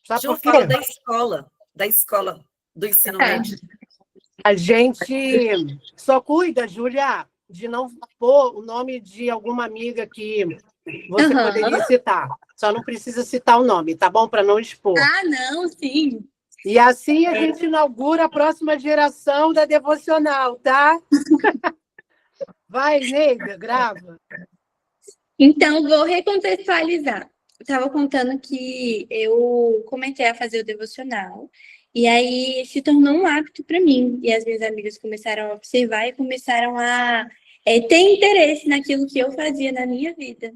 Sabe Ju, por quê? fala da escola do ensino médio. A gente só cuida, Júlia, de não pôr o nome de alguma amiga que você poderia citar. Só não precisa citar o nome, tá bom? Para não expor. Ah, não, sim. E assim a gente inaugura a próxima geração da Devocional, tá? Vai, Neida, grava. Então, vou recontextualizar. Eu estava contando que eu comecei a fazer o devocional, e aí se tornou um hábito para mim. E as minhas amigas começaram a observar e começaram a ter interesse naquilo que eu fazia na minha vida.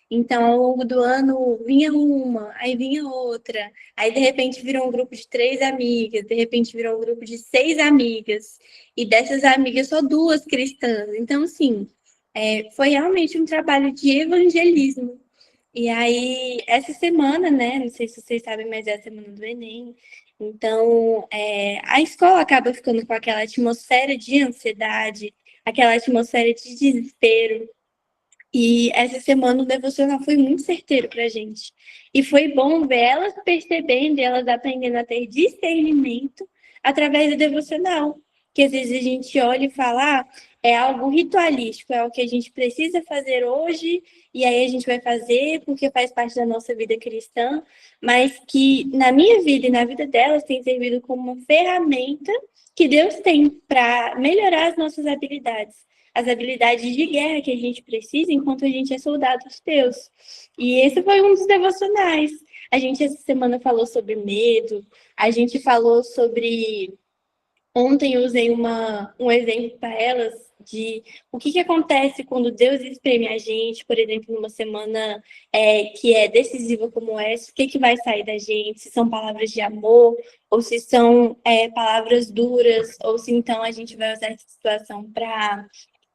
Então, ao longo do ano, vinha uma, aí vinha outra, aí de repente virou um grupo de 3 amigas, de repente virou um grupo de 6 amigas, e dessas amigas só 2 cristãs. Então, assim, foi realmente um trabalho de evangelismo. E aí, essa semana, né? Não sei se vocês sabem, mas é a semana do Enem. Então, a escola acaba ficando com aquela atmosfera de ansiedade, aquela atmosfera de desespero. E essa semana o devocional foi muito certeiro para a gente. E foi bom ver elas percebendo, elas aprendendo a ter discernimento através do devocional. Que às vezes a gente olha e fala, é algo ritualístico, é o que a gente precisa fazer hoje, e aí a gente vai fazer porque faz parte da nossa vida cristã, mas que na minha vida e na vida delas tem servido como uma ferramenta que Deus tem para melhorar as nossas habilidades, as habilidades de guerra que a gente precisa enquanto a gente é soldado de Deus. E esse foi um dos devocionais. A gente essa semana falou sobre medo, a gente falou sobre... Ontem eu usei um exemplo para elas de o que acontece quando Deus espreme a gente, por exemplo, numa semana que é decisiva como essa, o que vai sair da gente, se são palavras de amor, ou se são palavras duras, ou se então a gente vai usar essa situação para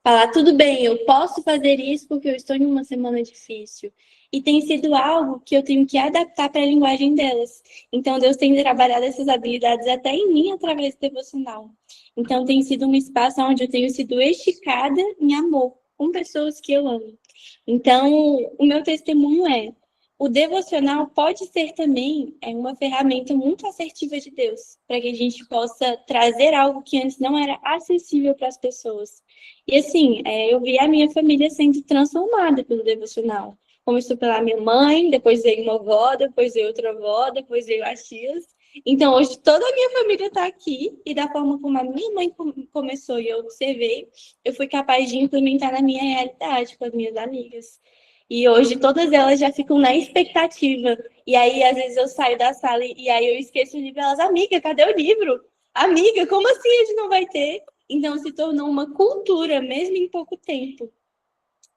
falar, tudo bem, eu posso fazer isso porque eu estou em uma semana difícil. E tem sido algo que eu tenho que adaptar para a linguagem delas. Então, Deus tem trabalhado essas habilidades até em mim através do devocional. Então, tem sido um espaço onde eu tenho sido esticada em amor com pessoas que eu amo. Então, o meu testemunho o devocional pode ser também uma ferramenta muito assertiva de Deus, para que a gente possa trazer algo que antes não era acessível para as pessoas. E assim, eu vi a minha família sendo transformada pelo devocional. Começou pela minha mãe, depois veio uma avó, depois veio outra avó, depois veio as tias. Então, hoje toda a minha família está aqui, e da forma como a minha mãe começou e eu observei, eu fui capaz de implementar na minha realidade com as minhas amigas. E hoje todas elas já ficam na expectativa. E aí, às vezes, eu saio da sala e aí eu esqueço o livro. Elas, amiga, cadê o livro? Amiga, como assim a gente não vai ter? Então, se tornou uma cultura, mesmo em pouco tempo.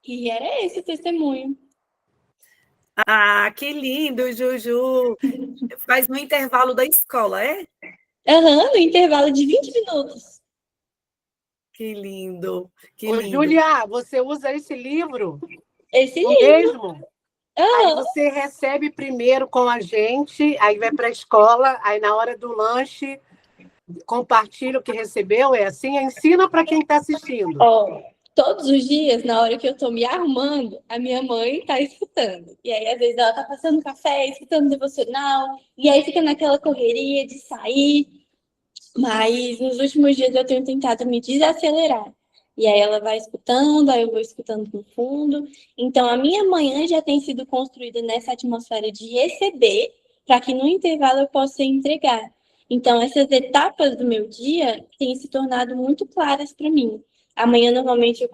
E era esse o testemunho. Ah, que lindo, Juju. Faz no intervalo da escola, é? No intervalo de 20 minutos. Que lindo, que Ô, lindo. Júlia, você usa esse livro? Esse O livro. mesmo? Aí você recebe primeiro com a gente, aí vai para a escola, aí na hora do lanche compartilha o que recebeu, é assim? Ensina para quem está assistindo. Todos os dias, na hora que eu tô me arrumando, a minha mãe tá escutando. E aí, às vezes, ela tá passando café, escutando devocional, e aí fica naquela correria de sair. Mas nos últimos dias eu tenho tentado me desacelerar. E aí ela vai escutando, aí eu vou escutando no fundo. Então, a minha manhã já tem sido construída nessa atmosfera de receber, para que no intervalo eu possa entregar. Então, essas etapas do meu dia têm se tornado muito claras para mim. Amanhã, normalmente, eu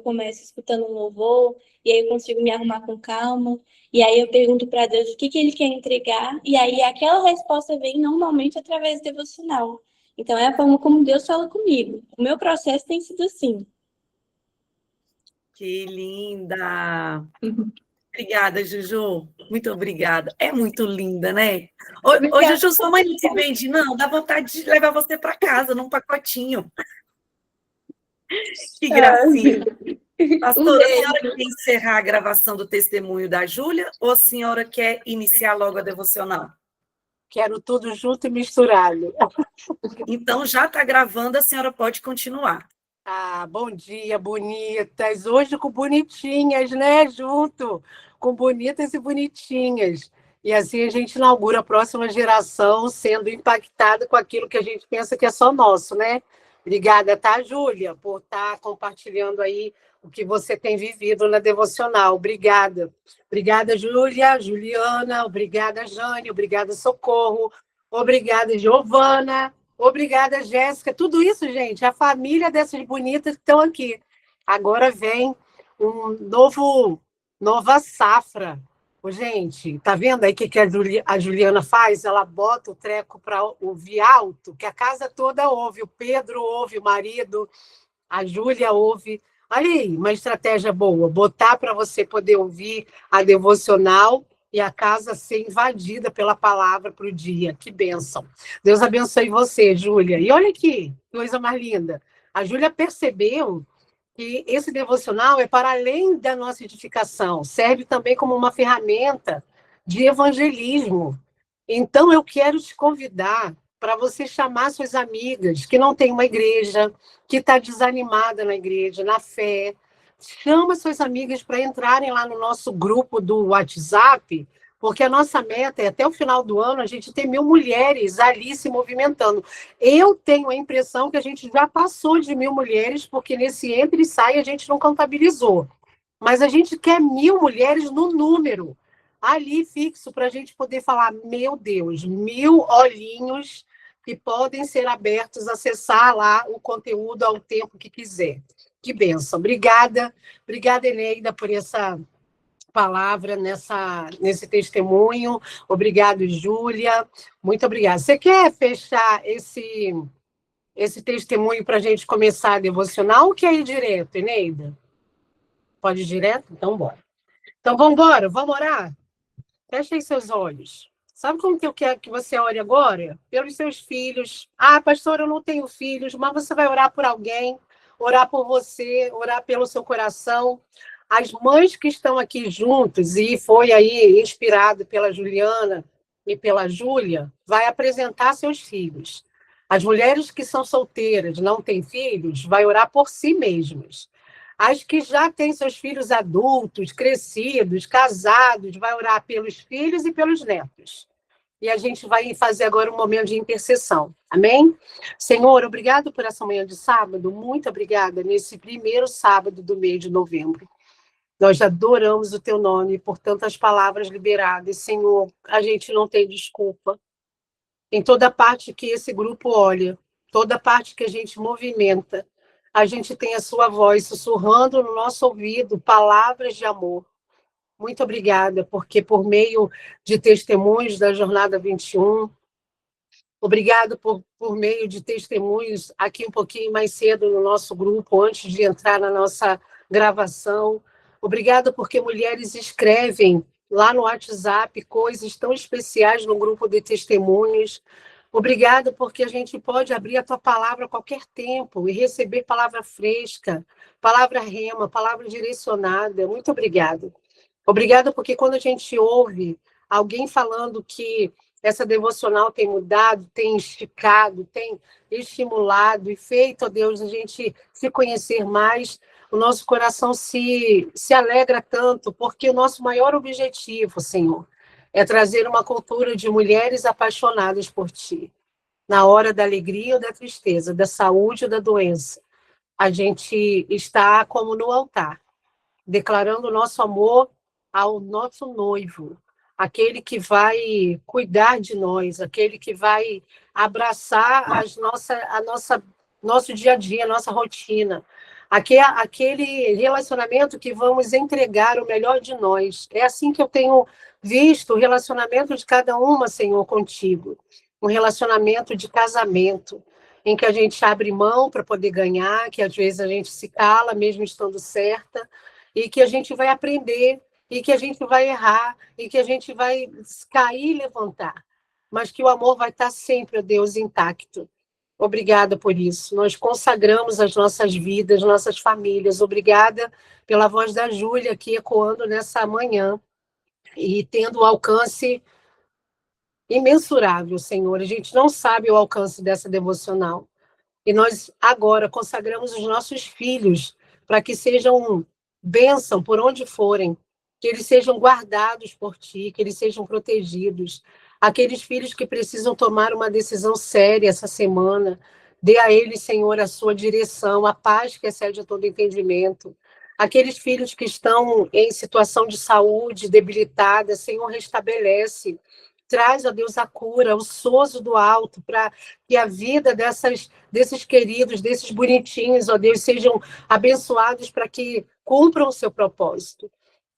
começo escutando um louvor, e aí eu consigo me arrumar com calma. E aí eu pergunto para Deus o que ele quer entregar, e aí aquela resposta vem normalmente através do devocional. Então é a forma como Deus fala comigo. O meu processo tem sido assim. Que linda! Obrigada, Juju. Muito obrigada. É muito linda, né? Ô, Juju, sua mãe não te vende, não? Dá vontade de levar você para casa num pacotinho. Que gracinha. Pastora, a senhora quer encerrar a gravação do testemunho da Júlia ou a senhora quer iniciar logo a devocional? Quero tudo junto e misturado. Então, já está gravando, a senhora pode continuar. Ah, bom dia, bonitas. Hoje com bonitinhas, né? Junto com bonitas e bonitinhas. E assim a gente inaugura a próxima geração sendo impactada com aquilo que a gente pensa que é só nosso, né? Obrigada, tá, Júlia, por estar compartilhando aí o que você tem vivido na devocional. Obrigada. Obrigada, Júlia, Juliana, obrigada, Jane, obrigada, Socorro, obrigada, Giovana, obrigada, Jéssica. Tudo isso, gente, a família dessas bonitas que estão aqui. Agora vem nova safra. Ô, gente, tá vendo aí o que a Juliana faz? Ela bota o treco para ouvir alto, que a casa toda ouve. O Pedro ouve, o marido, a Júlia ouve. Olha aí, uma estratégia boa. Botar para você poder ouvir a devocional e a casa ser invadida pela palavra para o dia. Que bênção. Deus abençoe você, Júlia. E olha aqui, coisa mais linda. A Júlia percebeu que esse devocional é para além da nossa edificação, serve também como uma ferramenta de evangelismo. Então, eu quero te convidar para você chamar suas amigas que não têm uma igreja, que está desanimada na igreja, na fé. Chama suas amigas para entrarem lá no nosso grupo do WhatsApp, porque a nossa meta é, até o final do ano, a gente ter 1.000 mulheres ali se movimentando. Eu tenho a impressão que a gente já passou de 1.000 mulheres, porque nesse entra e sai a gente não contabilizou. Mas a gente quer 1.000 mulheres no número, ali fixo, para a gente poder falar, meu Deus, 1.000 olhinhos que podem ser abertos, acessar lá o conteúdo ao tempo que quiser. Que bênção. Obrigada, Eneida, por essa palavra nesse testemunho. Obrigado, Júlia. Muito obrigada. Você quer fechar esse testemunho para a gente começar a devocional ou quer ir direto, Eneida? Pode ir direto? Então, bora. Então, vamos embora? Vamos orar? Feche aí seus olhos. Sabe como que eu quero que você ore agora? Pelos seus filhos. Ah, pastor, eu não tenho filhos, mas você vai orar por alguém, orar por você, orar pelo seu coração. As mães que estão aqui juntos, e foi aí inspirado pela Juliana e pela Júlia, vai apresentar seus filhos. As mulheres que são solteiras, não têm filhos, vai orar por si mesmas. As que já têm seus filhos adultos, crescidos, casados, vai orar pelos filhos e pelos netos. E a gente vai fazer agora um momento de intercessão. Amém? Senhor, obrigado por essa manhã de sábado. Muito obrigada nesse primeiro sábado do mês de novembro. Nós adoramos o teu nome por tantas palavras liberadas. Senhor, a gente não tem desculpa. Em toda parte que esse grupo olha, toda parte que a gente movimenta, a gente tem a sua voz sussurrando no nosso ouvido palavras de amor. Muito obrigada, porque por meio de testemunhos da Jornada 21, obrigado por meio de testemunhos aqui um pouquinho mais cedo no nosso grupo, antes de entrar na nossa gravação. Obrigada porque mulheres escrevem lá no WhatsApp coisas tão especiais no grupo de testemunhos. Obrigada porque a gente pode abrir a tua palavra a qualquer tempo e receber palavra fresca, palavra rema, palavra direcionada. Muito obrigada. Obrigada porque quando a gente ouve alguém falando que essa devocional tem mudado, tem esticado, tem estimulado e feito, ó Deus, a gente se conhecer mais, o nosso coração se alegra tanto, porque o nosso maior objetivo, Senhor, é trazer uma cultura de mulheres apaixonadas por Ti. Na hora da alegria ou da tristeza, da saúde ou da doença, a gente está como no altar, declarando o nosso amor ao nosso noivo, aquele que vai cuidar de nós, aquele que vai abraçar nosso dia a dia, nossa rotina, aquele relacionamento que vamos entregar o melhor de nós. É assim que eu tenho visto o relacionamento de cada uma, Senhor, contigo. Um relacionamento de casamento, em que a gente abre mão para poder ganhar, que às vezes a gente se cala, mesmo estando certa, e que a gente vai aprender, e que a gente vai errar, e que a gente vai cair e levantar, mas que o amor vai estar sempre, ó Deus, intacto. Obrigada por isso. Nós consagramos as nossas vidas, nossas famílias. Obrigada pela voz da Júlia aqui ecoando nessa manhã e tendo um alcance imensurável, Senhor. A gente não sabe o alcance dessa devocional. E nós agora consagramos os nossos filhos para que sejam bênção por onde forem, que eles sejam guardados por Ti, que eles sejam protegidos. Aqueles filhos que precisam tomar uma decisão séria essa semana, dê a eles, Senhor, a sua direção, a paz que excede a todo entendimento. Aqueles filhos que estão em situação de saúde debilitada, Senhor, restabelece. Traz, ó Deus, a cura, o sozo do alto, para que a vida desses queridos, desses bonitinhos, ó Deus, sejam abençoados para que cumpram o seu propósito.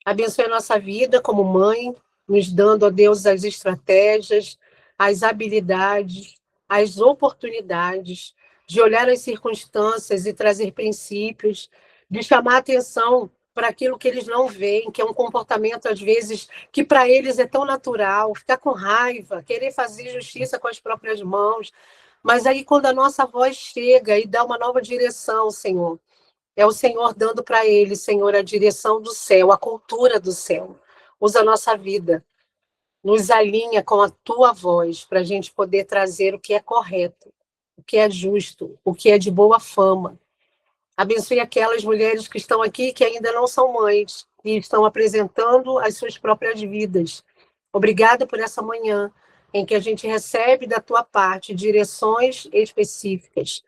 Abençoe a nossa vida como mãe, nos dando, ó Deus, as estratégias, as habilidades, as oportunidades de olhar as circunstâncias e trazer princípios, de chamar a atenção para aquilo que eles não veem, que é um comportamento, às vezes, que para eles é tão natural, ficar com raiva, querer fazer justiça com as próprias mãos. Mas aí, quando a nossa voz chega e dá uma nova direção, Senhor, é o Senhor dando para eles, Senhor, a direção do céu, a cultura do céu. Usa a nossa vida, nos alinha com a tua voz, para a gente poder trazer o que é correto, o que é justo, o que é de boa fama. Abençoe aquelas mulheres que estão aqui, que ainda não são mães, e estão apresentando as suas próprias vidas. Obrigada por essa manhã, em que a gente recebe da tua parte direções específicas.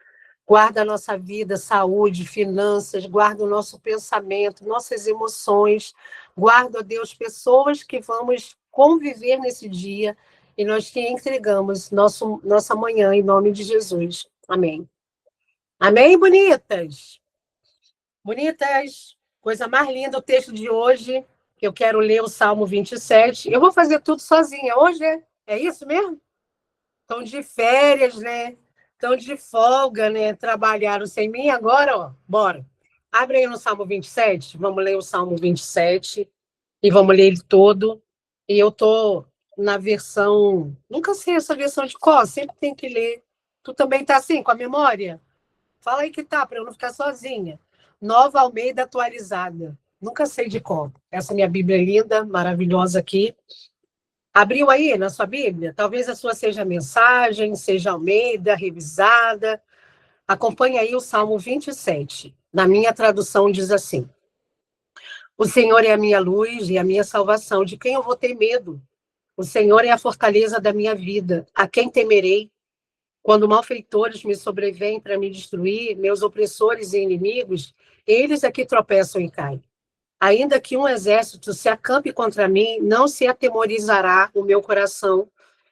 Guarda a nossa vida, saúde, finanças, guarda o nosso pensamento, nossas emoções. Guarda, ó Deus, pessoas que vamos conviver nesse dia, e nós te entregamos nossa manhã, em nome de Jesus. Amém. Amém, bonitas? Bonitas, coisa mais linda o texto de hoje, que eu quero ler o Salmo 27. Eu vou fazer tudo sozinha hoje, é isso mesmo? Estão de férias, né? Estão de folga, né? Trabalharam sem mim, agora, ó, bora. Abre aí no Salmo 27, vamos ler o Salmo 27, e vamos ler ele todo. E eu tô na versão... Nunca sei essa versão de cor, sempre tem que ler. Tu também tá assim, com a memória? Fala aí que tá, para eu não ficar sozinha. Nova Almeida atualizada. Nunca sei de cor. Essa minha Bíblia linda, maravilhosa aqui. Abriu aí na sua Bíblia? Talvez a sua seja mensagem, seja Almeida, revisada. Acompanhe aí o Salmo 27. Na minha tradução diz assim: O Senhor é a minha luz e a minha salvação. De quem eu vou ter medo? O Senhor é a fortaleza da minha vida. A quem temerei? Quando malfeitores me sobrevêm para me destruir, meus opressores e inimigos, eles é que tropeçam e caem. Ainda que um exército se acampe contra mim, não se atemorizará o meu coração.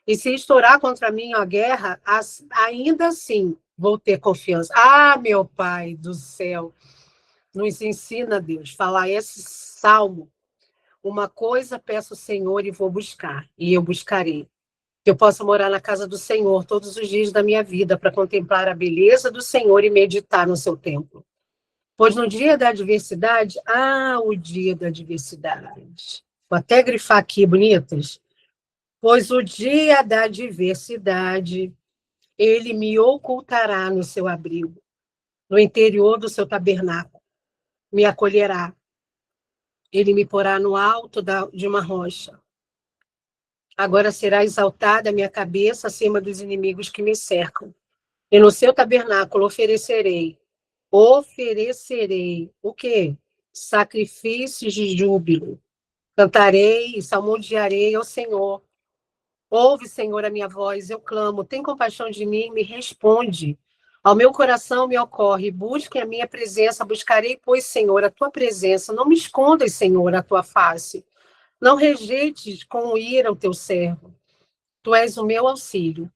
E se estourar contra mim a guerra, ainda assim vou ter confiança. Ah, meu Pai do céu, nos ensina, Deus, falar esse salmo. Uma coisa peço ao Senhor e vou buscar, e eu buscarei. Que eu possa morar na casa do Senhor todos os dias da minha vida para contemplar a beleza do Senhor e meditar no seu templo. Pois no dia da adversidade, o dia da adversidade. Vou até grifar aqui, bonitas. Pois o dia da adversidade, ele me ocultará no seu abrigo, no interior do seu tabernáculo, me acolherá. Ele me porá no alto de uma rocha. Agora será exaltada a minha cabeça acima dos inimigos que me cercam. E no seu tabernáculo oferecerei o quê? Sacrifícios de júbilo. Cantarei e salmodiarei ao Senhor. Ouve, Senhor, a minha voz, eu clamo. Tem compaixão de mim, me responde. Ao meu coração me ocorre, busque a minha presença, buscarei, pois, Senhor, a tua presença. Não me escondas, Senhor, a tua face. Não rejeites com ira o teu servo. Tu és o meu auxílio.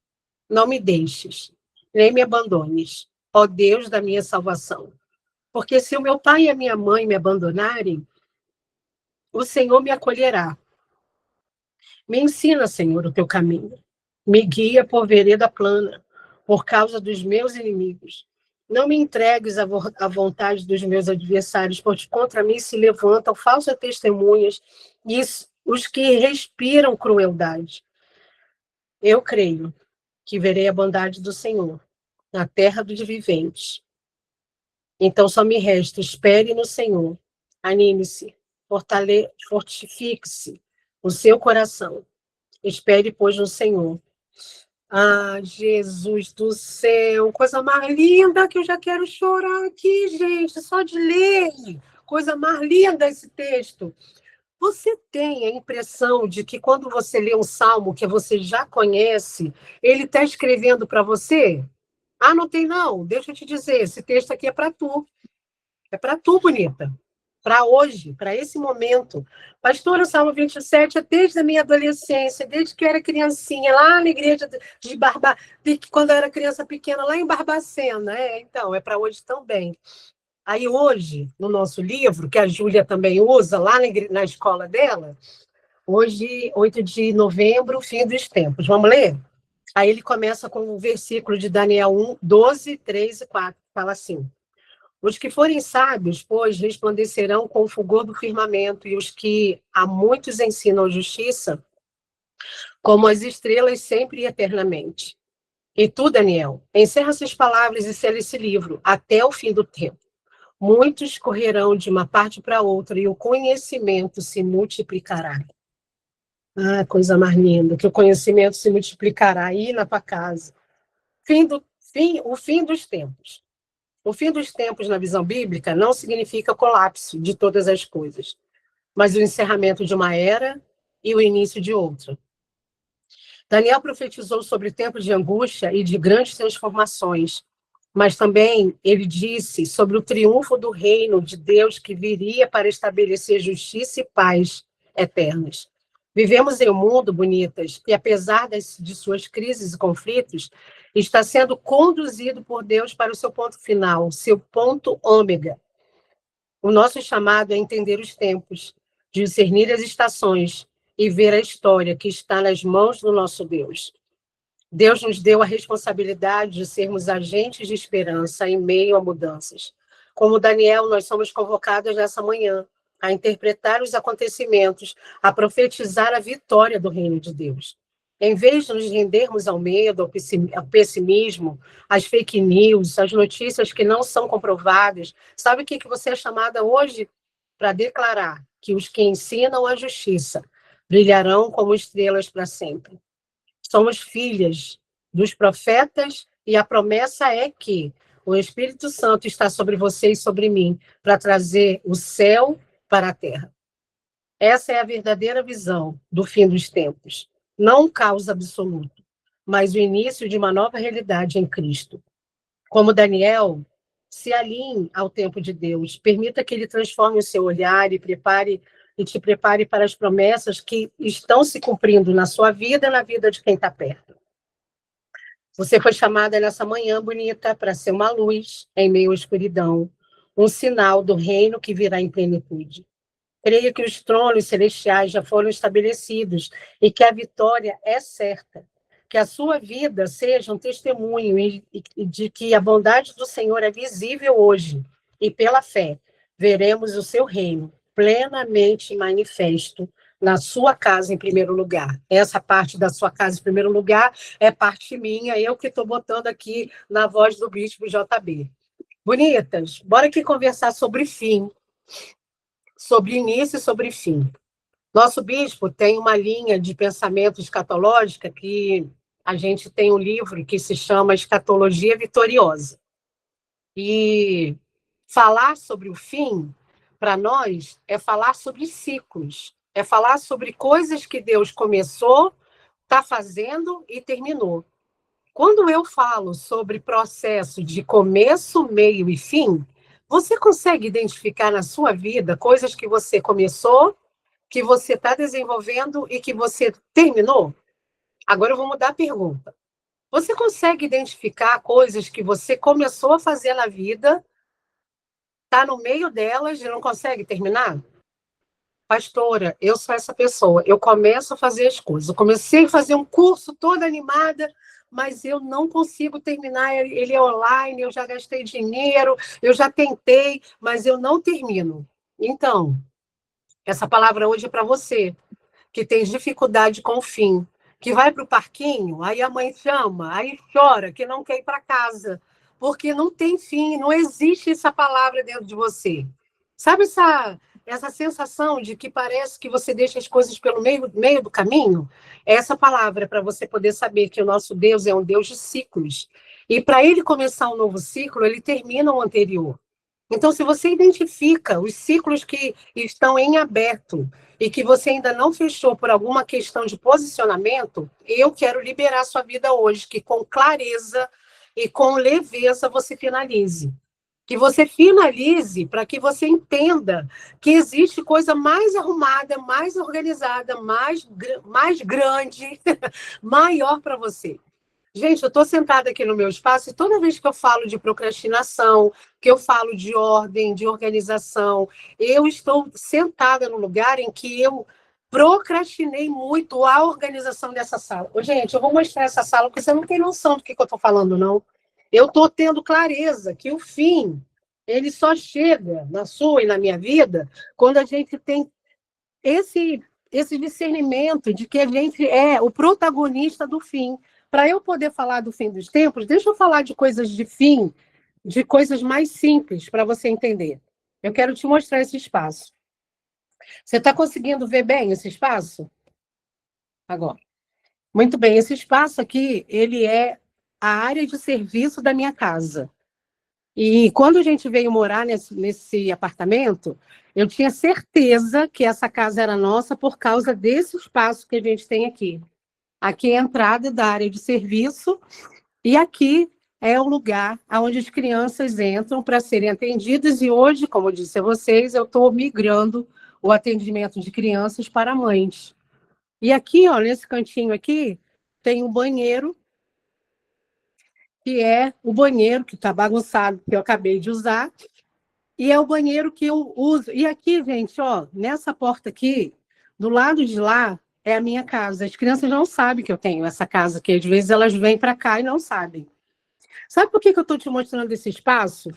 Não me deixes, nem me abandones, ó Deus da minha salvação. Porque se o meu pai e a minha mãe me abandonarem, o Senhor me acolherá. Me ensina, Senhor, o teu caminho. Me guia por vereda plana, por causa dos meus inimigos. Não me entregues à vontade dos meus adversários, porque contra mim se levantam falsas testemunhas e os que respiram crueldade. Eu creio que verei a bondade do Senhor na terra dos viventes. Então só me resta, espere no Senhor, anime-se, fortifique-se o seu coração. Espere, pois, no Senhor. Jesus do céu, coisa mais linda que eu já quero chorar aqui, gente, só de ler. Coisa mais linda esse texto. Você tem a impressão de que quando você lê um salmo que você já conhece, ele está escrevendo para você? Ah, não tem não. Deixa eu te dizer, esse texto aqui é para tu. É para tu, bonita. Para hoje, para esse momento. Pastora, o Salmo 27 é desde a minha adolescência, desde que eu era criancinha, lá na igreja de quando eu era criança pequena, lá em Barbacena. Então, é para hoje também. Aí hoje, no nosso livro, que a Júlia também usa lá na escola dela, hoje, 8 de novembro, fim dos tempos. Vamos ler? Aí ele começa com o versículo de Daniel 1, 12, 3 e 4. Fala assim: os que forem sábios, pois, resplandecerão com o fulgor do firmamento, e os que a muitos ensinam justiça, como as estrelas sempre e eternamente. E tu, Daniel, encerra essas palavras e sela esse livro até o fim do tempo. Muitos correrão de uma parte para outra e o conhecimento se multiplicará. Ah, coisa mais linda, que o conhecimento se multiplicará aí na tua casa. O fim dos tempos. O fim dos tempos, na visão bíblica, não significa colapso de todas as coisas, mas o encerramento de uma era e o início de outra. Daniel profetizou sobre tempos de angústia e de grandes transformações, mas também ele disse sobre o triunfo do reino de Deus que viria para estabelecer justiça e paz eternas. Vivemos em um mundo, bonitas, que apesar de suas crises e conflitos, está sendo conduzido por Deus para o seu ponto final, seu ponto ômega. O nosso chamado é entender os tempos, discernir as estações e ver a história que está nas mãos do nosso Deus. Deus nos deu a responsabilidade de sermos agentes de esperança em meio a mudanças. Como Daniel, nós somos convocados nessa manhã a interpretar os acontecimentos, a profetizar a vitória do reino de Deus. Em vez de nos rendermos ao medo, ao pessimismo, às fake news, às notícias que não são comprovadas, sabe o que você é chamada hoje? Para declarar que os que ensinam a justiça brilharão como estrelas para sempre. Somos filhas dos profetas e a promessa é que o Espírito Santo está sobre você e sobre mim para trazer o céu para a terra. Essa é a verdadeira visão do fim dos tempos. Não um caos absoluto, mas o início de uma nova realidade em Cristo. Como Daniel, se alinhe ao tempo de Deus, permita que ele transforme o seu olhar e te prepare para as promessas que estão se cumprindo na sua vida e na vida de quem está perto. Você foi chamada nessa manhã bonita para ser uma luz em meio à escuridão, um sinal do reino que virá em plenitude. Creio que os tronos celestiais já foram estabelecidos e que a vitória é certa. Que a sua vida seja um testemunho e de que a bondade do Senhor é visível hoje. E pela fé, veremos o seu reino plenamente manifesto na sua casa em primeiro lugar. Essa parte da sua casa em primeiro lugar é parte minha, eu que estou botando aqui na voz do Bispo JB. Bonitas, bora aqui conversar sobre fim. Sobre início e sobre fim. Nosso bispo tem uma linha de pensamento escatológica que a gente tem um livro que se chama Escatologia Vitoriosa. E falar sobre o fim, para nós, é falar sobre ciclos, é falar sobre coisas que Deus começou, está fazendo e terminou. Quando eu falo sobre processo de começo, meio e fim, você consegue identificar na sua vida coisas que você começou, que você está desenvolvendo e que você terminou? Agora eu vou mudar a pergunta. Você consegue identificar coisas que você começou a fazer na vida, está no meio delas e não consegue terminar? Pastora, eu sou essa pessoa. Eu começo a fazer as coisas. Eu comecei a fazer um curso toda animada, mas eu não consigo terminar. Ele é online, eu já gastei dinheiro, eu já tentei, mas eu não termino. Então, essa palavra hoje é para você, que tem dificuldade com o fim, que vai para o parquinho, aí a mãe chama, aí chora, que não quer ir para casa, porque não tem fim, não existe essa palavra dentro de você. Sabe essa sensação de que parece que você deixa as coisas pelo meio do caminho? Essa palavra é para você poder saber que o nosso Deus é um Deus de ciclos. E para ele começar um novo ciclo, ele termina o anterior. Então, se você identifica os ciclos que estão em aberto e que você ainda não fechou por alguma questão de posicionamento, eu quero liberar a sua vida hoje, que com clareza e com leveza você finalize. Que você finalize para que você entenda que existe coisa mais arrumada, mais organizada, mais grande, maior para você. Gente, eu estou sentada aqui no meu espaço e toda vez que eu falo de procrastinação, que eu falo de ordem, de organização, eu estou sentada no lugar em que eu procrastinei muito a organização dessa sala. Ô, gente, eu vou mostrar essa sala porque você não tem noção do que eu estou falando, não. Eu estou tendo clareza que o fim, ele só chega na sua e na minha vida quando a gente tem esse discernimento de que a gente é o protagonista do fim. Para eu poder falar do fim dos tempos, deixa eu falar de coisas de fim, de coisas mais simples para você entender. Eu quero te mostrar esse espaço. Você está conseguindo ver bem esse espaço? Agora. Muito bem, esse espaço aqui, ele é a área de serviço da minha casa. E quando a gente veio morar nesse apartamento, eu tinha certeza que essa casa era nossa por causa desse espaço que a gente tem aqui. Aqui é a entrada da área de serviço e aqui é o lugar onde as crianças entram para serem atendidas. E hoje, como eu disse a vocês, eu estou migrando o atendimento de crianças para mães. E aqui, ó, nesse cantinho aqui, tem um banheiro, que é o banheiro que está bagunçado, que eu acabei de usar, e é o banheiro que eu uso. E aqui, gente, ó, nessa porta aqui, do lado de lá, é a minha casa. As crianças não sabem que eu tenho essa casa aqui. Às vezes elas vêm para cá e não sabem. Sabe por que eu estou te mostrando esse espaço?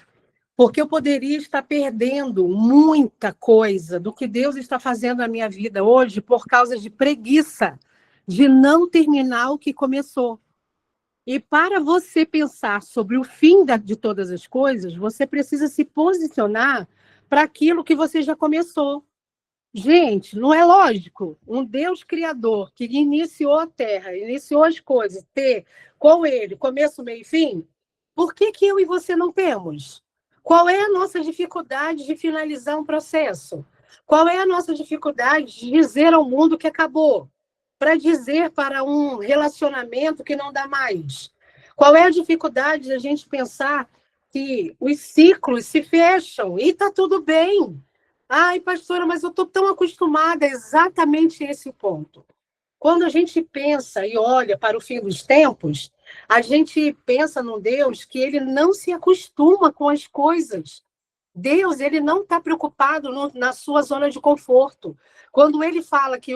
Porque eu poderia estar perdendo muita coisa do que Deus está fazendo na minha vida hoje por causa de preguiça, de não terminar o que começou. E para você pensar sobre o fim de todas as coisas, você precisa se posicionar para aquilo que você já começou. Gente, não é lógico? Um Deus criador que iniciou a Terra, iniciou as coisas, ter com ele começo, meio e fim, por que eu e você não temos? Qual é a nossa dificuldade de finalizar um processo? Qual é a nossa dificuldade de dizer ao mundo que acabou? Para dizer para um relacionamento que não dá mais? Qual é a dificuldade de a gente pensar que os ciclos se fecham e está tudo bem? Ai, pastora, mas eu estou tão acostumada, é exatamente esse o ponto. Quando a gente pensa e olha para o fim dos tempos, a gente pensa num Deus que ele não se acostuma com as coisas. Deus, ele não está preocupado na sua zona de conforto. Quando ele fala que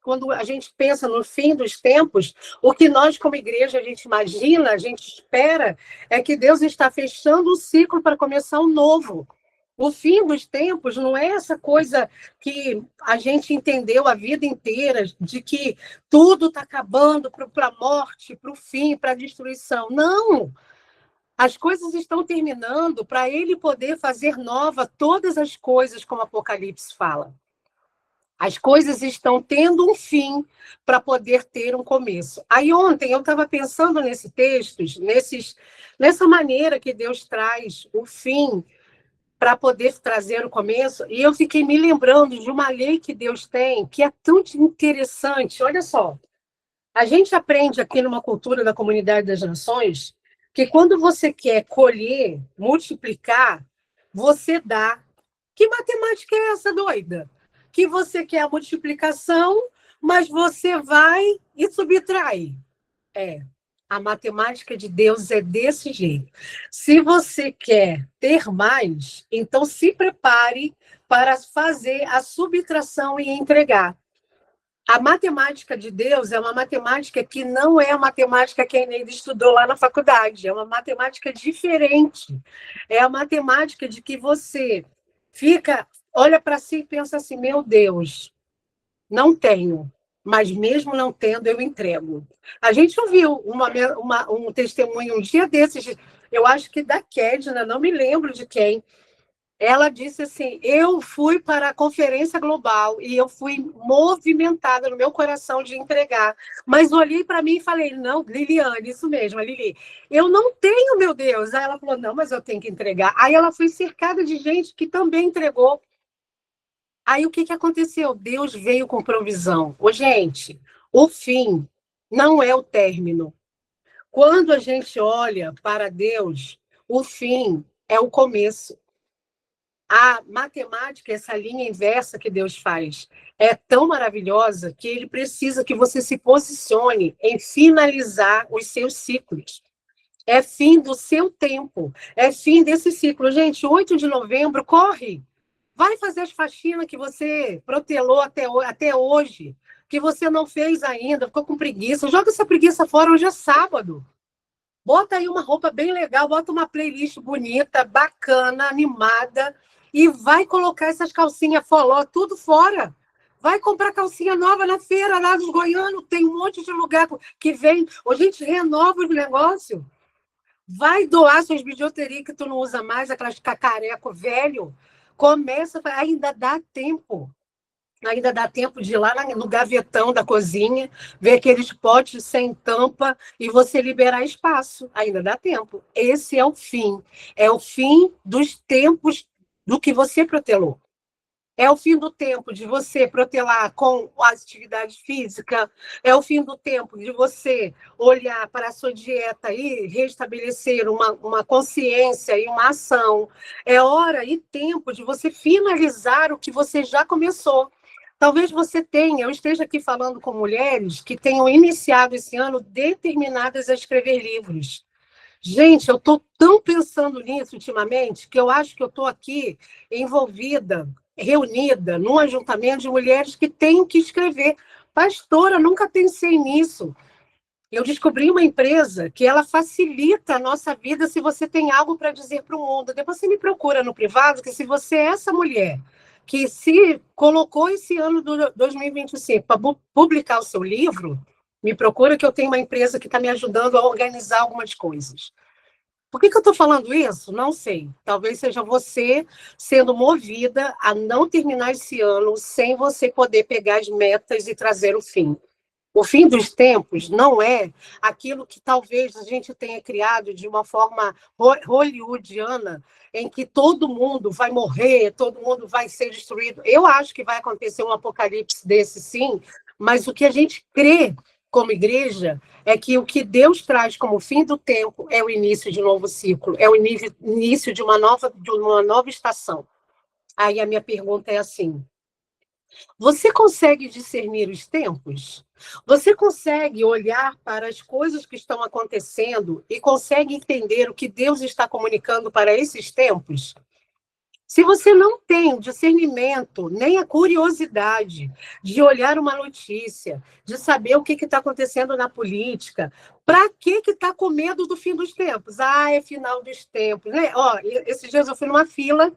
quando a gente pensa no fim dos tempos, o que nós, como igreja, a gente imagina, a gente espera, é que Deus está fechando o ciclo para começar um novo. O fim dos tempos não é essa coisa que a gente entendeu a vida inteira, de que tudo está acabando para a morte, para o fim, para a destruição. Não! As coisas estão terminando para ele poder fazer nova todas as coisas, como Apocalipse fala. As coisas estão tendo um fim para poder ter um começo. Aí ontem eu estava pensando nesse texto, nessa maneira que Deus traz o fim para poder trazer o começo, e eu fiquei me lembrando de uma lei que Deus tem, que é tão interessante. Olha só, a gente aprende aqui numa cultura da Comunidade das Nações que quando você quer colher, multiplicar, você dá. Que matemática é essa, doida? Que você quer a multiplicação, mas você vai e subtrai. A matemática de Deus é desse jeito. Se você quer ter mais, então se prepare para fazer a subtração e entregar. A matemática de Deus é uma matemática que não é a matemática que a Eneida estudou lá na faculdade. É uma matemática diferente. É a matemática de que você olha para si e pensa assim, meu Deus, não tenho. Mas mesmo não tendo, eu entrego. A gente ouviu um testemunho um dia desses, eu acho que da Kedna, não me lembro de quem, Ela disse assim, eu fui para a conferência global e eu fui movimentada no meu coração de entregar. Mas olhei para mim e falei, não, Liliane, isso mesmo, Lili, eu não tenho, meu Deus. Aí ela falou, não, mas eu tenho que entregar. Aí ela foi cercada de gente que também entregou. Aí o que aconteceu? Deus veio com provisão. Ô, gente, o fim não é o término. Quando a gente olha para Deus, o fim é o começo. A matemática, essa linha inversa que Deus faz, é tão maravilhosa que ele precisa que você se posicione em finalizar os seus ciclos. É fim do seu tempo, é fim desse ciclo. Gente, 8 de novembro, corre! Vai fazer as faxinas que você protelou até hoje, que você não fez ainda, ficou com preguiça. Joga essa preguiça fora, hoje é sábado. Bota aí uma roupa bem legal, bota uma playlist bonita, bacana, animada, e vai colocar essas calcinhas foló tudo fora. Vai comprar calcinha nova na feira, lá dos Goianos, tem um monte de lugar que vem. A gente renova os negócios. Vai doar suas bijuterias que tu não usa mais, aquelas cacareco velho. Começa, ainda dá tempo. Ainda dá tempo de ir lá no gavetão da cozinha, ver aqueles potes sem tampa e você liberar espaço. Ainda dá tempo. Esse é o fim. É o fim dos tempos do que você protelou. É o fim do tempo de você protelar com a atividade física, é o fim do tempo de você olhar para a sua dieta e restabelecer uma consciência e uma ação. É hora e tempo de você finalizar o que você já começou. Talvez você tenha, eu esteja aqui falando com mulheres que tenham iniciado esse ano determinadas a escrever livros. Gente, eu estou tão pensando nisso ultimamente que eu acho que eu estou aqui envolvida, reunida num ajuntamento de mulheres que têm que escrever. Pastora, nunca pensei nisso. Eu descobri uma empresa que ela facilita a nossa vida se você tem algo para dizer para o mundo. Depois você me procura no privado, que se você é essa mulher que se colocou esse ano de 2025 para publicar o seu livro, me procura que eu tenho uma empresa que está me ajudando a organizar algumas coisas. Por que eu estou falando isso? Não sei. Talvez seja você sendo movida a não terminar esse ano sem você poder pegar as metas e trazer o fim. O fim dos tempos não é aquilo que talvez a gente tenha criado de uma forma hollywoodiana, em que todo mundo vai morrer, todo mundo vai ser destruído. Eu acho que vai acontecer um apocalipse desse, sim, mas o que a gente crê como igreja é que o que Deus traz como fim do tempo é o início de um novo ciclo, é o início de uma nova estação. Aí a minha pergunta é assim: você consegue discernir os tempos? Você consegue olhar para as coisas que estão acontecendo e consegue entender o que Deus está comunicando para esses tempos? Se você não tem o discernimento, nem a curiosidade de olhar uma notícia, de saber o que está acontecendo na política, para que está com medo do fim dos tempos? Ah, é final dos tempos, né? Ó, esses dias eu fui numa fila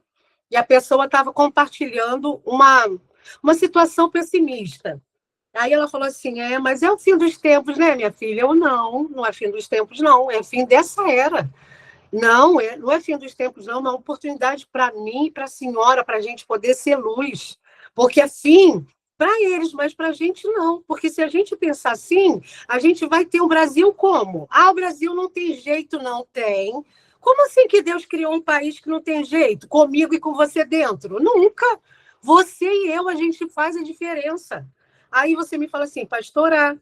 e a pessoa estava compartilhando uma situação pessimista. Aí ela falou assim, mas é o fim dos tempos, né, minha filha? Eu, não é fim dos tempos, não, é fim dessa era. Não é fim dos tempos, não, é uma oportunidade para mim e para a senhora, para a gente poder ser luz. Porque é fim para eles, mas para a gente não. Porque se a gente pensar assim, a gente vai ter o Brasil como? Ah, o Brasil não tem jeito, não tem. Como assim que Deus criou um país que não tem jeito? Comigo e com você dentro? Nunca. Você e eu, a gente faz a diferença. Aí você me fala assim, pastora,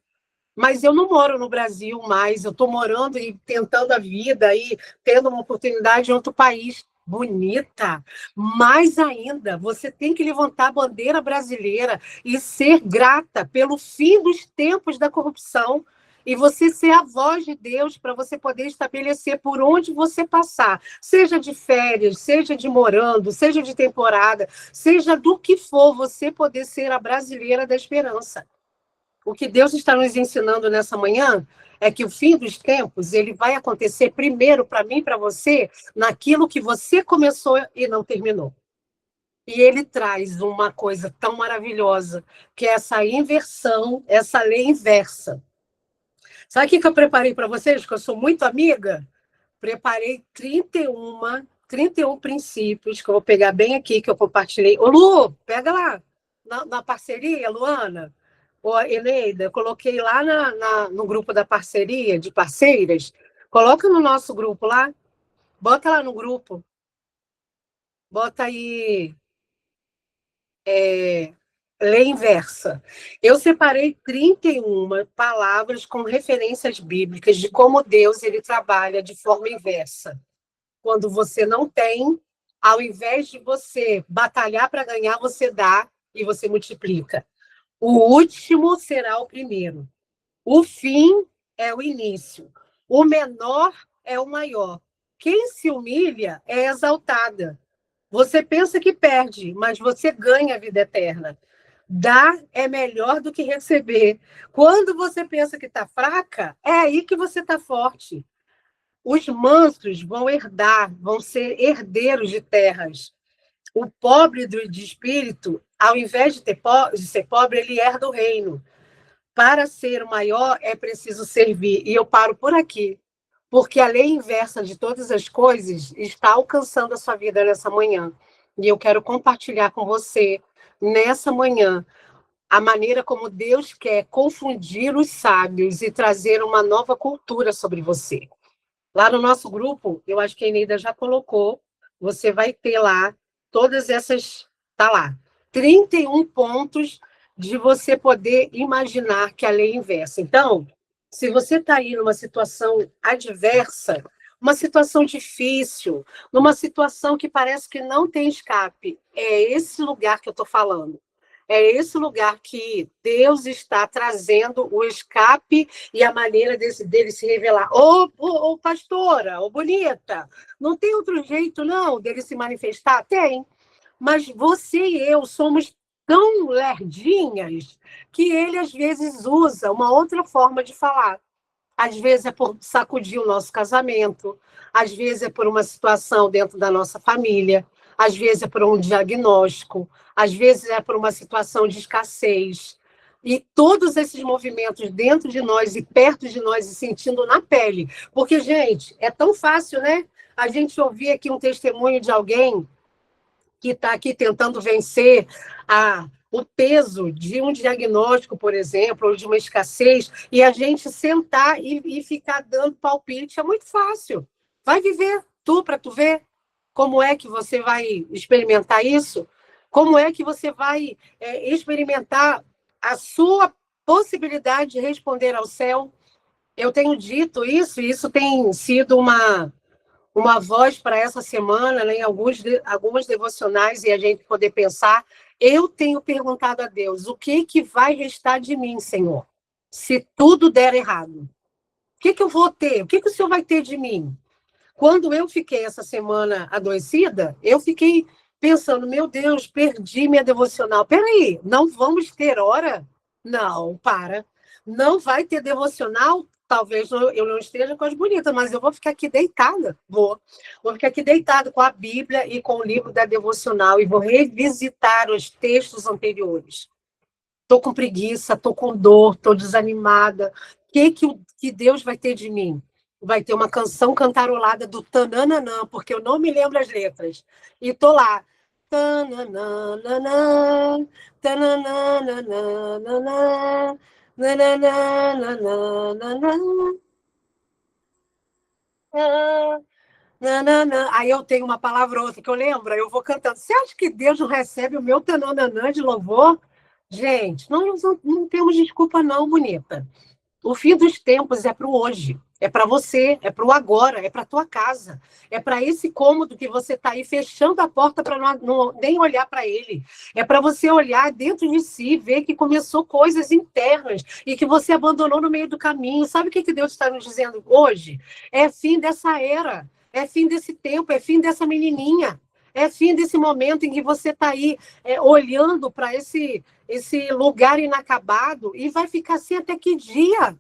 mas eu não moro no Brasil mais, eu estou morando e tentando a vida e tendo uma oportunidade em outro país. Bonita, mais ainda, você tem que levantar a bandeira brasileira e ser grata pelo fim dos tempos da corrupção e você ser a voz de Deus para você poder estabelecer por onde você passar, seja de férias, seja de morando, seja de temporada, seja do que for, você poder ser a brasileira da esperança. O que Deus está nos ensinando nessa manhã é que o fim dos tempos ele vai acontecer primeiro para mim e para você naquilo que você começou e não terminou. E ele traz uma coisa tão maravilhosa, que é essa inversão, essa lei inversa. Sabe o que eu preparei para vocês? Que eu sou muito amiga? Preparei 31 31 princípios, que eu vou pegar bem aqui, que eu compartilhei. Ô, Lu, pega lá, na parceria, Luana. Ô, Eneida, eu coloquei lá no grupo da parceria, de parceiras. Coloca no nosso grupo lá. Bota lá no grupo. Bota aí... lei inversa. Eu separei 31 palavras com referências bíblicas de como Deus ele trabalha de forma inversa. Quando você não tem, ao invés de você batalhar para ganhar, você dá e você multiplica. O último será o primeiro. O fim é o início. O menor é o maior. Quem se humilha é exaltada. Você pensa que perde, mas você ganha a vida eterna. Dar é melhor do que receber. Quando você pensa que está fraca, é aí que você está forte. Os mansos vão herdar, vão ser herdeiros de terras. O pobre de espírito, ao invés de ser pobre, ele herda o reino. Para ser o maior, é preciso servir. E eu paro por aqui, porque a lei inversa de todas as coisas está alcançando a sua vida nessa manhã. E eu quero compartilhar com você, nessa manhã, a maneira como Deus quer confundir os sábios e trazer uma nova cultura sobre você. Lá no nosso grupo, eu acho que a Eneida já colocou, você vai ter lá todas essas, tá lá, 31 pontos de você poder imaginar que a lei é inversa. Então, se você está aí numa situação adversa, uma situação difícil, numa situação que parece que não tem escape, é esse lugar que eu estou falando. É esse lugar que Deus está trazendo o escape e a maneira dele se revelar. Ô, pastora, ô, bonita, não tem outro jeito, não, dele se manifestar? Tem. Mas você e eu somos tão lerdinhas que ele, às vezes, usa uma outra forma de falar. Às vezes é por sacudir o nosso casamento, às vezes é por uma situação dentro da nossa família, às vezes é por um diagnóstico, às vezes é por uma situação de escassez. E todos esses movimentos dentro de nós e perto de nós e sentindo na pele. Porque, gente, é tão fácil, né? A gente ouvir aqui um testemunho de alguém que está aqui tentando vencer o peso de um diagnóstico, por exemplo, ou de uma escassez, e a gente sentar e ficar dando palpite é muito fácil. Vai viver tu para tu ver como é que você vai experimentar isso, como é que você vai experimentar a sua possibilidade de responder ao céu. Eu tenho dito isso, e isso tem sido uma voz para essa semana, né, em algumas devocionais, e a gente poder pensar. Eu tenho perguntado a Deus, o que vai restar de mim, Senhor? Se tudo der errado. O que eu vou ter? O que o Senhor vai ter de mim? Quando eu fiquei essa semana adoecida, eu fiquei pensando, meu Deus, perdi minha devocional. Peraí, não vamos ter hora? Não, para. Não vai ter devocional? Talvez eu não esteja com as bonitas, mas eu vou ficar aqui deitada. Vou ficar aqui deitada com a Bíblia e com o livro da devocional e vou revisitar os textos anteriores. Estou com preguiça, estou com dor, estou desanimada. O que Deus vai ter de mim? Vai ter uma canção cantarolada do Tananã, porque eu não me lembro as letras. E estou lá. Tananã, tananã, aí eu tenho uma palavra ou outra que eu lembro, aí eu vou cantando. Você acha que Deus não recebe o meu tananã de louvor? Gente, nós não temos desculpa não, bonita. O fim dos tempos é para o hoje, é para você, é para o agora, é para a tua casa, é para esse cômodo que você está aí fechando a porta para nem olhar para ele. É para você olhar dentro de si, ver que começou coisas internas e que você abandonou no meio do caminho. Sabe o que Deus está nos dizendo hoje? É fim dessa era, é fim desse tempo, é fim dessa menininha. É fim desse momento em que você está aí olhando para esse lugar inacabado e vai ficar assim até que dia?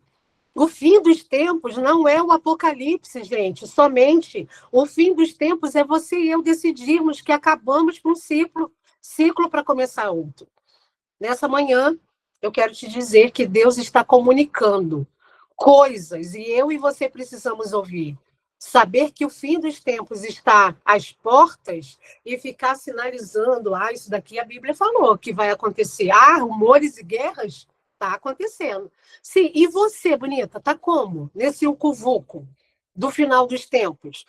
O fim dos tempos não é o apocalipse, gente, somente. O fim dos tempos é você e eu decidirmos que acabamos com um ciclo para começar outro. Nessa manhã, eu quero te dizer que Deus está comunicando coisas e eu e você precisamos ouvir. Saber que o fim dos tempos está às portas e ficar sinalizando, isso daqui a Bíblia falou que vai acontecer. Rumores e guerras, está acontecendo. Sim, e você, bonita, tá como? Nesse ucu-vucu do final dos tempos,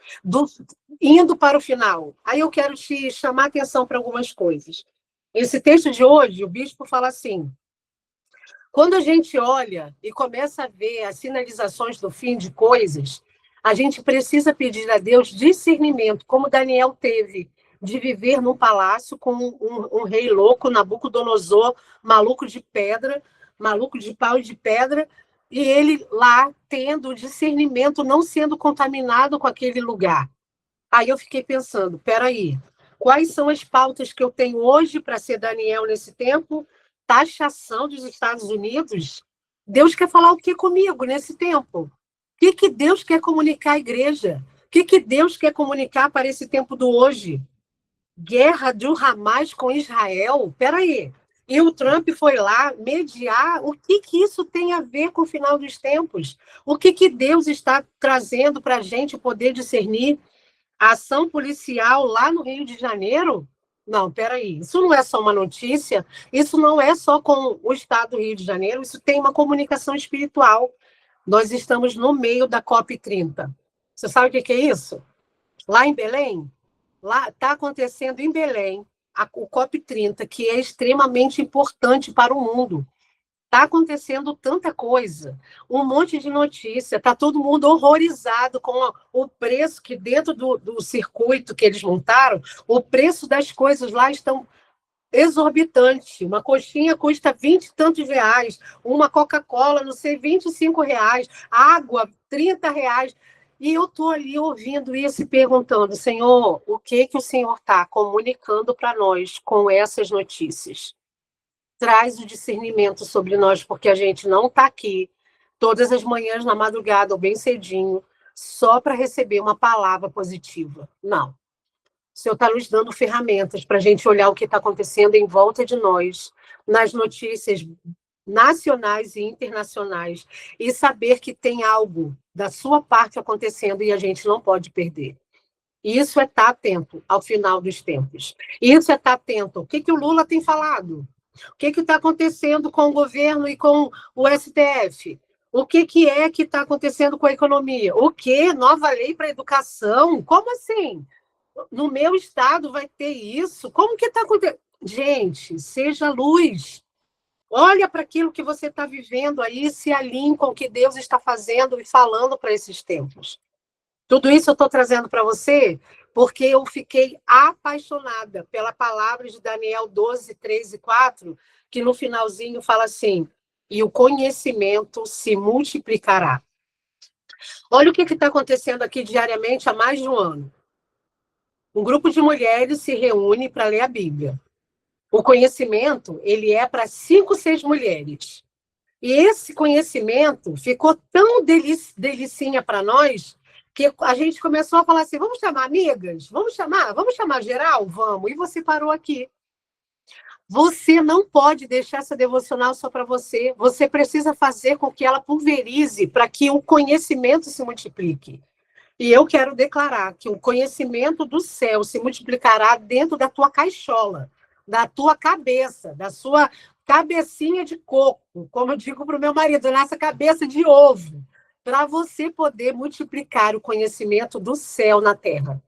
indo para o final. Aí eu quero te chamar a atenção para algumas coisas. Esse texto de hoje, o bispo fala assim: quando a gente olha e começa a ver as sinalizações do fim de coisas, a gente precisa pedir a Deus discernimento, como Daniel teve, de viver num palácio com um rei louco, Nabucodonosor, maluco de pedra, maluco de pau e de pedra, e ele lá tendo o discernimento, não sendo contaminado com aquele lugar. Aí eu fiquei pensando, peraí, quais são as pautas que eu tenho hoje para ser Daniel nesse tempo? Taxação dos Estados Unidos? Deus quer falar o que comigo nesse tempo? O que Deus quer comunicar à igreja? O que Deus quer comunicar para esse tempo do hoje? Guerra do Hamas com Israel? Peraí. E o Trump foi lá mediar. O que isso tem a ver com o final dos tempos? O que Deus está trazendo para a gente poder discernir? A ação policial lá no Rio de Janeiro? Não, peraí. Isso não é só uma notícia, isso não é só com o estado do Rio de Janeiro, isso tem uma comunicação espiritual. Nós estamos no meio da COP30. Você sabe o que é isso? Lá em Belém, lá está acontecendo em Belém o COP30, que é extremamente importante para o mundo. Está acontecendo tanta coisa, um monte de notícia, está todo mundo horrorizado com o preço que dentro do circuito que eles montaram, o preço das coisas lá estão exorbitante. Uma coxinha custa 20 e tantos reais, uma Coca-Cola, não sei, 25 reais, água, 30 reais. E eu estou ali ouvindo isso e perguntando, Senhor, o que o Senhor está comunicando para nós com essas notícias? Traz o discernimento sobre nós, porque a gente não está aqui todas as manhãs na madrugada ou bem cedinho só para receber uma palavra positiva. Não. O Senhor está nos dando ferramentas para a gente olhar o que está acontecendo em volta de nós, nas notícias nacionais e internacionais, e saber que tem algo da sua parte acontecendo e a gente não pode perder. Isso é estar atento ao final dos tempos. Isso é estar atento. O que o Lula tem falado? O que está acontecendo com o governo e com o STF? O que é que está acontecendo com a economia? O quê? Nova lei para a educação? Como assim? No meu estado vai ter isso? Como que está acontecendo? Gente, seja luz. Olha para aquilo que você está vivendo aí, se alinhe com o que Deus está fazendo e falando para esses tempos. Tudo isso eu estou trazendo para você porque eu fiquei apaixonada pela palavra de Daniel 12, 3 e 4, que no finalzinho fala assim, e o conhecimento se multiplicará. Olha o que está acontecendo aqui diariamente há mais de um ano. Um grupo de mulheres se reúne para ler a Bíblia. O conhecimento, ele é para 5, 6 mulheres. E esse conhecimento ficou tão delicinha para nós que a gente começou a falar assim, vamos chamar amigas? Vamos chamar geral? Vamos. E você parou aqui. Você não pode deixar essa devocional só para você. Você precisa fazer com que ela pulverize para que o conhecimento se multiplique. E eu quero declarar que o conhecimento do céu se multiplicará dentro da tua caixola, da tua cabeça, da sua cabecinha de coco, como eu digo para o meu marido, nossa cabeça de ovo, para você poder multiplicar o conhecimento do céu na terra.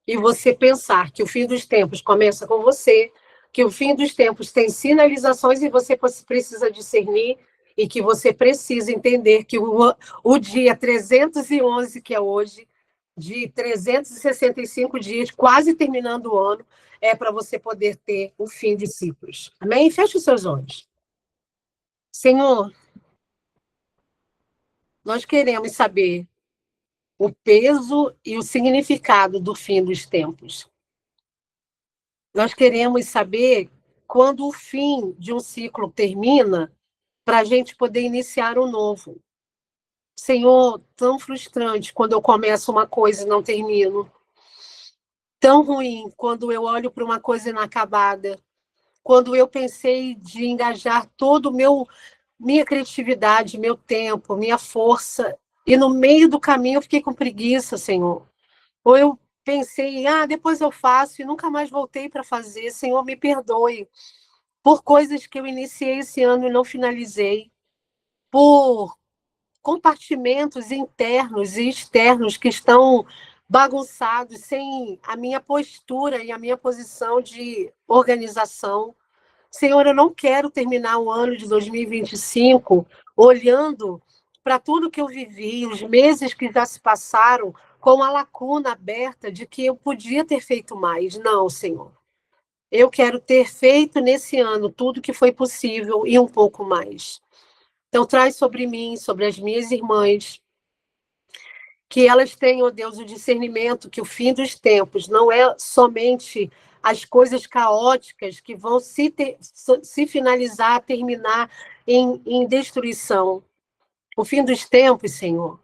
E você pensar que o fim dos tempos começa com você, que o fim dos tempos tem sinalizações e você precisa discernir e que você precisa entender que o dia 311, que é hoje, de 365 dias, quase terminando o ano, é para você poder ter o fim de ciclos. Amém? Feche os seus olhos. Senhor, nós queremos saber o peso e o significado do fim dos tempos. Nós queremos saber quando o fim de um ciclo termina, para a gente poder iniciar um novo. Senhor, tão frustrante quando eu começo uma coisa e não termino. Tão ruim quando eu olho para uma coisa inacabada. Quando eu pensei de engajar todo minha criatividade, meu tempo, minha força, e no meio do caminho eu fiquei com preguiça, Senhor. Ou eu pensei, depois eu faço, e nunca mais voltei para fazer. Senhor, me perdoe por coisas que eu iniciei esse ano e não finalizei, por compartimentos internos e externos que estão bagunçados, sem a minha postura e a minha posição de organização. Senhor, eu não quero terminar o ano de 2025 olhando para tudo que eu vivi, os meses que já se passaram, com a lacuna aberta de que eu podia ter feito mais. Não, Senhor. Eu quero ter feito nesse ano tudo que foi possível e um pouco mais. Então, traz sobre mim, sobre as minhas irmãs, que elas tenham, ó Deus, o discernimento que o fim dos tempos não é somente as coisas caóticas que vão se finalizar, terminar em destruição. O fim dos tempos, Senhor,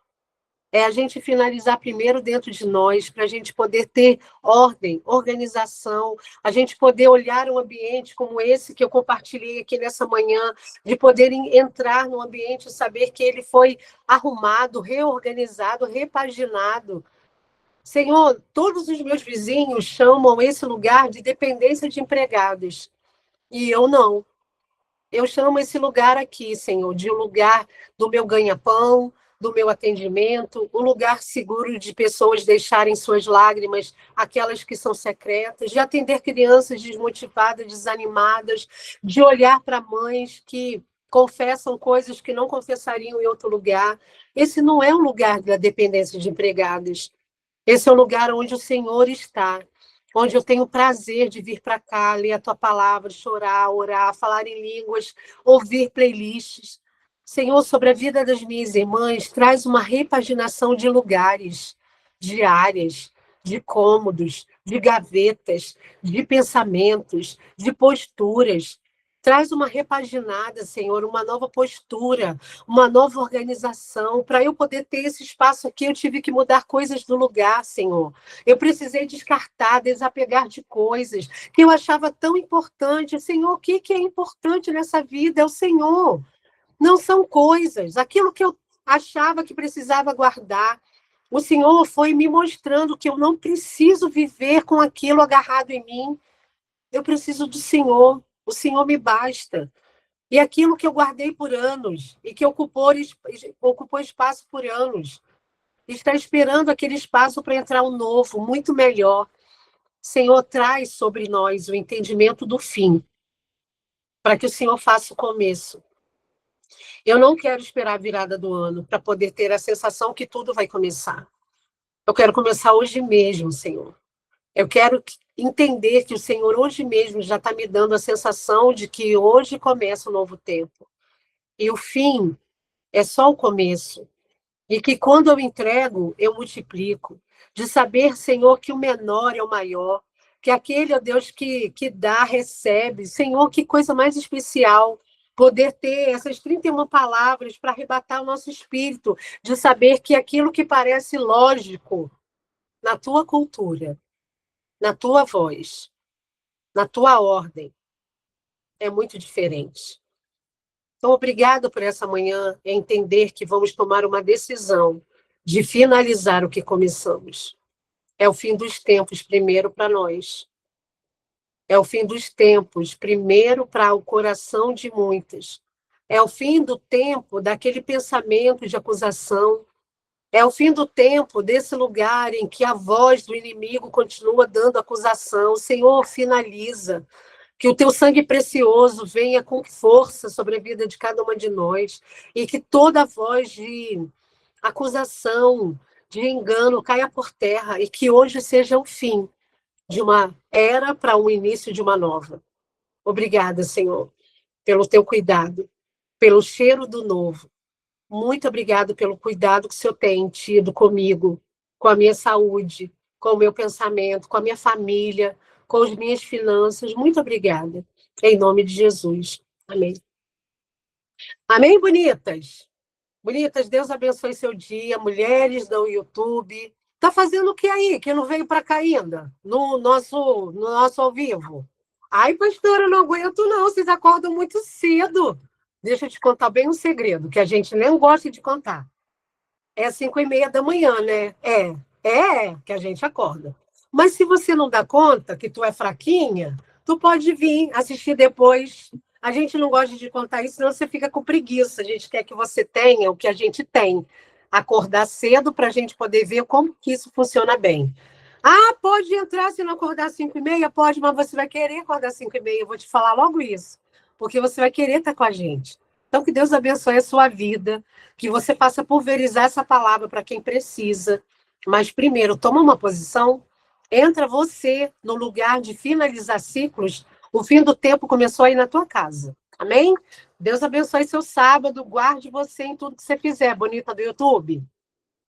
é a gente finalizar primeiro dentro de nós, para a gente poder ter ordem, organização, a gente poder olhar um ambiente como esse que eu compartilhei aqui nessa manhã, de poder entrar no ambiente e saber que ele foi arrumado, reorganizado, repaginado. Senhor, todos os meus vizinhos chamam esse lugar de dependência de empregados, e eu não. Eu chamo esse lugar aqui, Senhor, de um lugar do meu ganha-pão, do meu atendimento, um lugar seguro de pessoas deixarem suas lágrimas, aquelas que são secretas, de atender crianças desmotivadas, desanimadas, de olhar para mães que confessam coisas que não confessariam em outro lugar. Esse não é um lugar da dependência de empregados. Esse é o lugar onde o Senhor está, onde eu tenho prazer de vir para cá, ler a tua palavra, chorar, orar, falar em línguas, ouvir playlists. Senhor, sobre a vida das minhas irmãs, traz uma repaginação de lugares, de áreas, de cômodos, de gavetas, de pensamentos, de posturas. Traz uma repaginada, Senhor, uma nova postura, uma nova organização. Para eu poder ter esse espaço aqui, eu tive que mudar coisas do lugar, Senhor. Eu precisei descartar, desapegar de coisas que eu achava tão importante. Senhor, o que é importante nessa vida? É o Senhor. Não são coisas. Aquilo que eu achava que precisava guardar. O Senhor foi me mostrando que eu não preciso viver com aquilo agarrado em mim. Eu preciso do Senhor. O Senhor me basta. E aquilo que eu guardei por anos e que ocupou espaço por anos, está esperando aquele espaço para entrar um novo, muito melhor. Senhor, traz sobre nós o entendimento do fim, para que o Senhor faça o começo. Eu não quero esperar a virada do ano para poder ter a sensação que tudo vai começar. Eu quero começar hoje mesmo, Senhor. Eu quero entender que o Senhor hoje mesmo já está me dando a sensação de que hoje começa um novo tempo. E o fim é só o começo. E que quando eu entrego, eu multiplico. De saber, Senhor, que o menor é o maior. Que aquele, ó Deus, que dá, recebe. Senhor, que coisa mais especial poder ter essas 31 palavras para arrebatar o nosso espírito. De saber que aquilo que parece lógico na tua cultura, na tua voz, na tua ordem, é muito diferente. Então, obrigado por essa manhã, entender que vamos tomar uma decisão de finalizar o que começamos. É o fim dos tempos, primeiro para nós. É o fim dos tempos, primeiro para o coração de muitas. É o fim do tempo daquele pensamento de acusação. É o fim do tempo desse lugar em que a voz do inimigo continua dando acusação. Senhor, finaliza. Que o teu sangue precioso venha com força sobre a vida de cada uma de nós e que toda voz de acusação, de engano caia por terra e que hoje seja o fim de uma era para o início de uma nova. Obrigada, Senhor, pelo teu cuidado, pelo cheiro do novo. Muito obrigado pelo cuidado que o Senhor tem tido comigo, com a minha saúde, com o meu pensamento, com a minha família, com as minhas finanças. Muito obrigada. Em nome de Jesus. Amém. Amém, bonitas? Bonitas, Deus abençoe seu dia. Mulheres do YouTube. Tá fazendo o que aí, que não veio para cá ainda? No nosso ao vivo? Ai, pastora, eu não aguento não. Vocês acordam muito cedo. Deixa eu te contar bem um segredo, que a gente nem gosta de contar. É 5h30 da manhã, né? Que a gente acorda. Mas se você não dá conta que tu é fraquinha, tu pode vir assistir depois. A gente não gosta de contar isso, senão você fica com preguiça. A gente quer que você tenha o que a gente tem. Acordar cedo para a gente poder ver como que isso funciona bem. Ah, pode entrar se não acordar às 5h30? Pode, mas você vai querer acordar às 5h30. Eu vou te falar logo isso. Porque você vai querer estar com a gente. Então, que Deus abençoe a sua vida, que você possa pulverizar essa palavra para quem precisa. Mas, primeiro, toma uma posição, entra você no lugar de finalizar ciclos, o fim do tempo começou aí na tua casa. Amém? Deus abençoe seu sábado, guarde você em tudo que você fizer, bonita do YouTube.